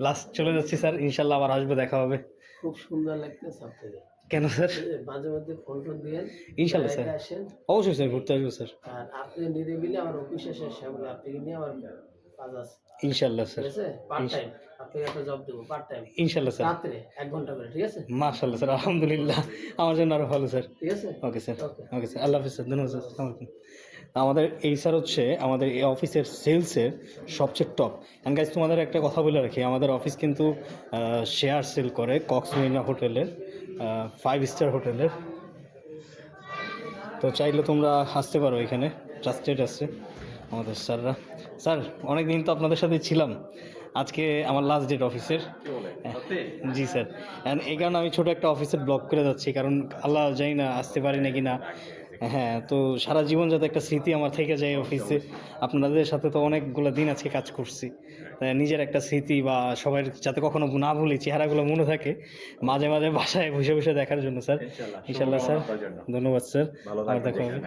লাস্ট চলে যাচ্ছি স্যার, ইনশাল্লাহ আবার আসবো, দেখা হবে। খুব সুন্দর লাগতেছে আপনাকে। কেন স্যার? মাঝে মধ্যে ফোন টোন দিয়েন, ইনশাল্লাহ স্যার, আসেন। অবশ্যই স্যার, ঘুরতে আসবো স্যার। আর আপনি নিরিবিলি আমার অফিসে শেষে আমরা আপনাকে নিয়ে আমার কাজ আছে, ইনশাল্লাহ স্যার, ঠিক আছে? পার্ট টাইম আপনাকে একটা জব দেবো, পার্ট টাইম ইনশাল্লাহ স্যার, রাত্রে 1 ঘন্টা করে, ঠিক আছে? মাশাআল্লাহ স্যার, আলহামদুলিল্লাহ, আমার জন্য আরও ভালো স্যার। ঠিক আছে, ওকে স্যার, ওকে। ওকে স্যার, আল্লাহ হাফিজ স্যার, ধন্যবাদ স্যার, আসসালামু আলাইকুম। আমাদের এই স্যার হচ্ছে আমাদের এই অফিসের সেলসের সবচেয়ে টপ। অ্যান্ড গাইজ তোমাদের একটা কথা বলে রাখি, আমাদের অফিস কিন্তু শেয়ার সেল করে কক্সমিনা হোটেলের, 5 স্টার হোটেলের। তো চাইলে তোমরা আসতে পারো, এখানে ট্রাস্টেড আছে আমাদের স্যাররা। স্যার অনেক দিন তো আপনাদের সাথে ছিলাম, আজকে আমার লাস্ট ডেট অফিসের। জি স্যার, অ্যান্ড এই কারণে আমি ছোটো একটা অফিসের ব্লগ করে যাচ্ছি, কারণ আল্লাহ জানি না আসতে পারি নাকি না। হ্যাঁ, তো সারা জীবন যাতে একটা স্মৃতি আমার থেকে যায় অফিসে। আপনাদের সাথে তো অনেকগুলো দিন আজকে কাজ করছি, তাই নিজের একটা স্মৃতি বা সবাই যাতে কখনো না ভুলি, চেহারাগুলো মনে থাকে, মাঝে মাঝে বাসায় বসে বসে দেখার জন্য স্যার। ইনশাল্লাহ স্যার, ধন্যবাদ স্যার, আবার দেখা হবে।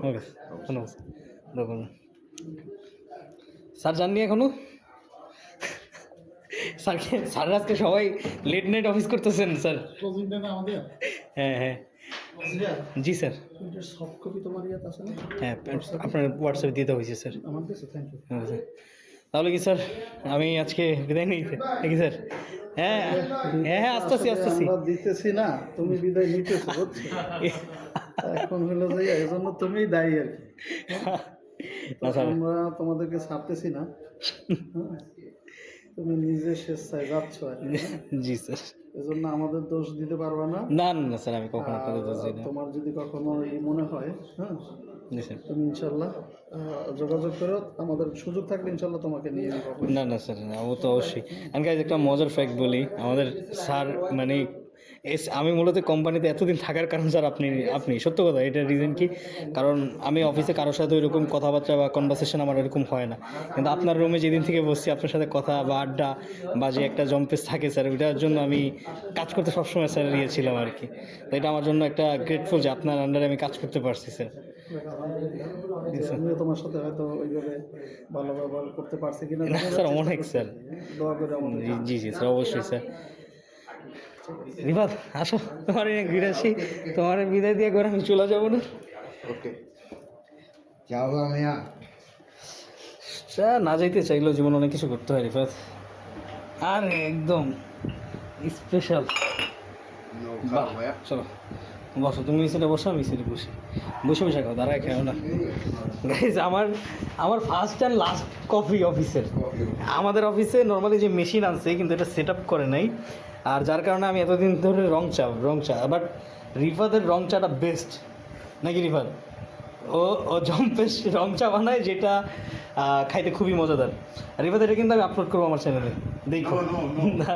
ওকে ধন্যবাদ স্যার। স্যার জাননি এখনো স্যার আজকে সবাই লেট নাইট অফিস করতেছেন স্যার। ক্লোজিং ডে না আমাদের? হ্যাঁ হ্যাঁ, জি স্যার। এটার সফট কপি তোমার ইয়াতে আছে না? হ্যাঁ, আপনার হোয়াটসঅ্যাপে দিতে হয়েছে স্যার। আমার কাছে, থ্যাংক ইউ। হ্যাঁ স্যার, তাহলে কি স্যার আমি আজকে বিদায় নিতে নাকি স্যার? হ্যাঁ হ্যাঁ হ্যাঁ, আসতেছি। আমরা দিতেছি না, তুমি বিদায় নিতেছো, বুঝছো? এখন হলো যে এজন্য তুমিই দায়ী আর কি। না স্যার, আমরা তোমাদেরকে ছাড়তেছি না, হ্যাঁ? তুমি নিজে স্বেচ্ছায় যাচ্ছ আর কি, হ্যাঁ? জি স্যার। এজন্য আমাদের দোষ দিতে পারবে না। না না স্যার, আমি কখনো আপনাদের দোষ দিই না। তোমার যদি কখনো মনে হয়, হ্যাঁ, জি স্যার। তুমি ইনশাল্লাহ যোগাযোগ করো, আমাদের সুযোগ থাকলে ইনশাল্লাহ তোমাকে নিয়ে যাবো। না না স্যার, ও তো অবশ্যই। আমি গাইজ একটা মজার ফ্যাক্ট বলি, আমাদের স্যার মানে আমি মূলত কোম্পানিতে এতদিন থাকার কারণ স্যার আপনি সত্য কথা, এটার রিজন কি, কারণ আমি অফিসে কারোর সাথে ওইরকম কথাবার্তা বা কনভারসেশন আমার এরকম হয় না, কিন্তু আপনার রুমে যেদিন থেকে বসছি আপনার সাথে কথা বা আড্ডা বা যে একটা জম্পেস থাকে স্যার, ওইটার জন্য আমি কাজ করতে সবসময় স্যার ছিলাম আর কি। তো এটা আমার জন্য একটা গ্রেটফুল যে আপনার আন্ডারে আমি কাজ করতে পারছি স্যার। আমিও তোমার সাথে হয়তো ওইভাবে ভালো ব্যবহার করতে পারছি কিনা না স্যার, অনেক স্যার। দোয়া করে আমাদের। জি জি স্যার, অবশ্যই স্যার। রিফাত আসো, তোমার ঘিরে আসি, তোমার বিদায় দিয়ে করে আমি চলে যাবো না। ওকে যাওয়া মিয়া না যাইতে চাইলেও জীবন অনেক কিছু করতে হয় রিফাত। আর একদম স্পেশাল। চলো বসো, তুমি মিছিলে বসো, আমি মিছিলে বসি, বসে বসে খাও, দাঁড়ায় খাও না। গাইজ আমার ফার্স্ট অ্যান্ড লাস্ট কফি অফিসের। আমাদের অফিসে নর্মালি যে মেশিন আনছে কিন্তু এটা সেট আপ করে নাই, আর যার কারণে আমি এতদিন ধরে রং চা বাট রিফাতের রং চাটা বেস্ট নাকি রিফাত? ও জম্পেশ রং চা বানায় যেটা খাইতে খুবই মজাদার। রিফাত এটা কিন্তু আমি আপলোড করবো আমার চ্যানেলে, দেখো। না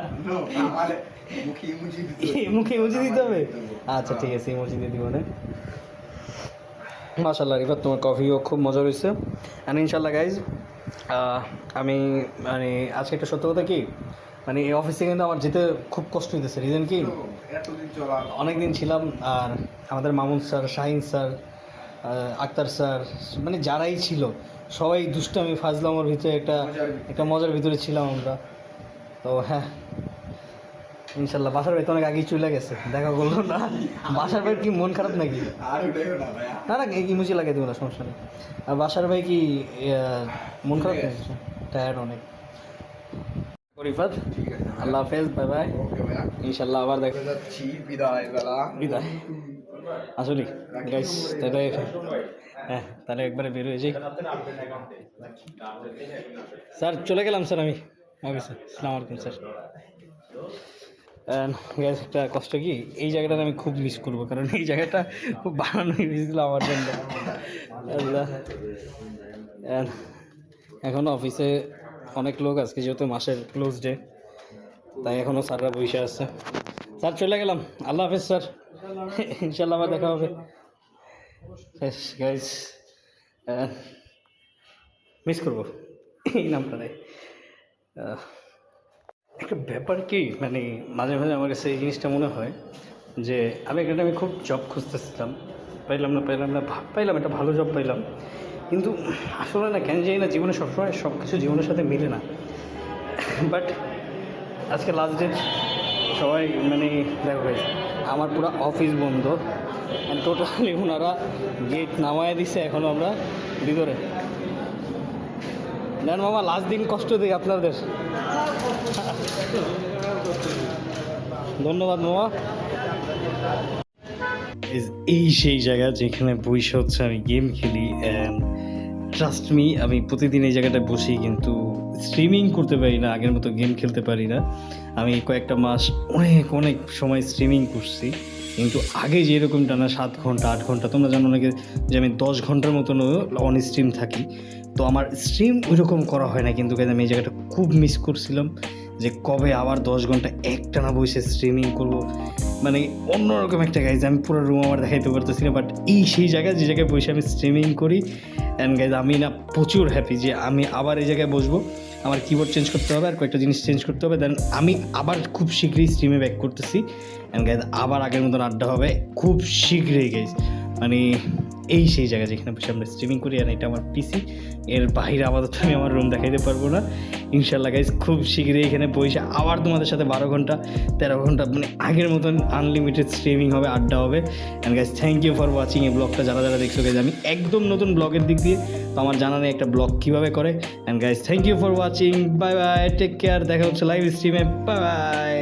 মুখে ইমোজি দিতে হবে? আচ্ছা ঠিক আছে, ইমোজি দিয়ে দিব না। মাশাআল্লাহ রিফাত, তোমার কফিও খুব মজা হয়েছে। অ্যান্ড ইনশাল্লাহ গাইজ আমি মানে আজকে একটা সত্য কথা কি, মানে এই অফিসে কিন্তু আমার যেতে খুব কষ্ট হইতেছে। রিজন কি, অনেক দিন ছিলাম, আর আমাদের Mamun sir, Shahin sir, Akhtar sir, মানে যারাই ছিল সবাই দুষ্টামি ফাজলামোর ভিতরে একটা মজার ভিতরে ছিলাম আমরা। তো হ্যাঁ ইনশাল্লাহ বাসার ভাই তো অনেক আগেই চলে গেছে, দেখা করলো না। বাসার ভাইয়ের কি মন খারাপ নাকি? না না ইমোজি লাগিয়ে দেবো না, সমস্যা নেই। আর বাসার ভাই কি মন খারাপ নাকি? টায়ার্ড অনেক। রিফাত আল্লাহ হাফেজ, বাই বাই, ইনশাল্লাহ আবার দেখা যাচ্ছি। বিদায় আসলে গাইস, তাহলে হ্যাঁ তাহলে একবারে বের হয়ে যাই। স্যার চলে গেলাম স্যার, আমি অফিসে। আসসালামু আলাইকুম স্যার। গ্যাস একটা কষ্ট কি, এই জায়গাটা আমি খুব মিস করবো, কারণ এই জায়গাটা খুব বানানোই হয়েছিল আমার জন্য। আল্লাহ, এখনও অফিসে অনেক লোক, আজকে যেহেতু মাসের ক্লোজ ডে, তাই এখনও স্যাররা বসে আছে। স্যার চলে গেলাম, আল্লাহ হাফেজ স্যার, ইনশাল্লাহ আবার দেখা হবে। গাইস মিস করবো এই নামটা নেই। একটা ব্যাপার কি, মানে মাঝে মাঝে আমার কাছে এই জিনিসটা মনে হয় যে আমি একটা টাইমে খুব জব খুঁজতেছিলাম, পাইলাম একটা ভালো জব পাইলাম, কিন্তু আসলে না কেন জানি না জীবনে সবসময় সব কিছু জীবনের সাথে মিলে না। বাট আজকে লাস্ট ডেট, সবাই মানে দেখো ভাই আমার পুরো অফিস বন্ধ, টোটালি ওনারা গেট নামায় দিছে, এখনও আমরা ভিতরে। নেন মামা, লাস্ট দিন কষ্ট দিই আপনাদের, ধন্যবাদ মামা। এই সেই জায়গা যেখানে বসে হচ্ছে আমি গেম খেলি, অ্যান্ড ট্রাস্ট মি আমি প্রতিদিন এই জায়গাটায় বসি, কিন্তু স্ট্রিমিং করতে পারি না, আগের মতো গেম খেলতে পারি না। আমি কয়েকটা মাস অনেক সময় স্ট্রিমিং করছি, কিন্তু আগে যেরকম টানা 7 ঘন্টা 8 ঘন্টা, তোমরা জানো নাকি যে আমি 10 ঘন্টার মতন অন স্ট্রিম থাকি, তো আমার স্ট্রিম ওইরকম করা হয় না। কিন্তু আমি এই জায়গাটা খুব মিস করছিলাম যে কবে আবার 10 ঘন্টা একটানা বসে স্ট্রিমিং করব, মানে অন্যরকম একটা গাইজ। আমি পুরো রুম আমার দেখাইতে পারতেছি না, বাট এই সেই জায়গা যে জায়গায় বসে আমি স্ট্রিমিং করি। অ্যান্ড গাইজ আমি না প্রচুর হ্যাপি যে আমি আবার এই জায়গায় বসবো। আমার কিবোর্ড চেঞ্জ করতে হবে, আর কয়েকটা জিনিস চেঞ্জ করতে হবে, দেন আমি আবার খুব শীঘ্রই স্ট্রিমে ব্যাক করতেছি। অ্যান্ড গাইজ আবার আগের মতন আড্ডা হবে খুব শীঘ্রই গাইজ। মানে এই সেই জায়গা যেখানে বসে আমরা স্ট্রিমিং করি, আর এটা আমার পিসি, এর বাইরে আপাতত আমি আমার রুম দেখাইতে পারবো না। ইনশাল্লাহ গাইজ খুব শীঘ্রই এখানে বসে আবার তোমাদের সাথে 12 ঘন্টা 13 ঘন্টা মানে আগের মতন আনলিমিটেড স্ট্রিমিং হবে, আড্ডা হবে। And guys thank you for watching এই ব্লগটা, যারা দেখছো গাইজ। আমি একদম নতুন ব্লগের দিক দিয়ে, তো আমার জানা নেই একটা ব্লগ কীভাবে করে। And guys thank you for watching, bye bye, take care, দেখা হচ্ছে লাইভ স্ট্রিমে, বাই বাই।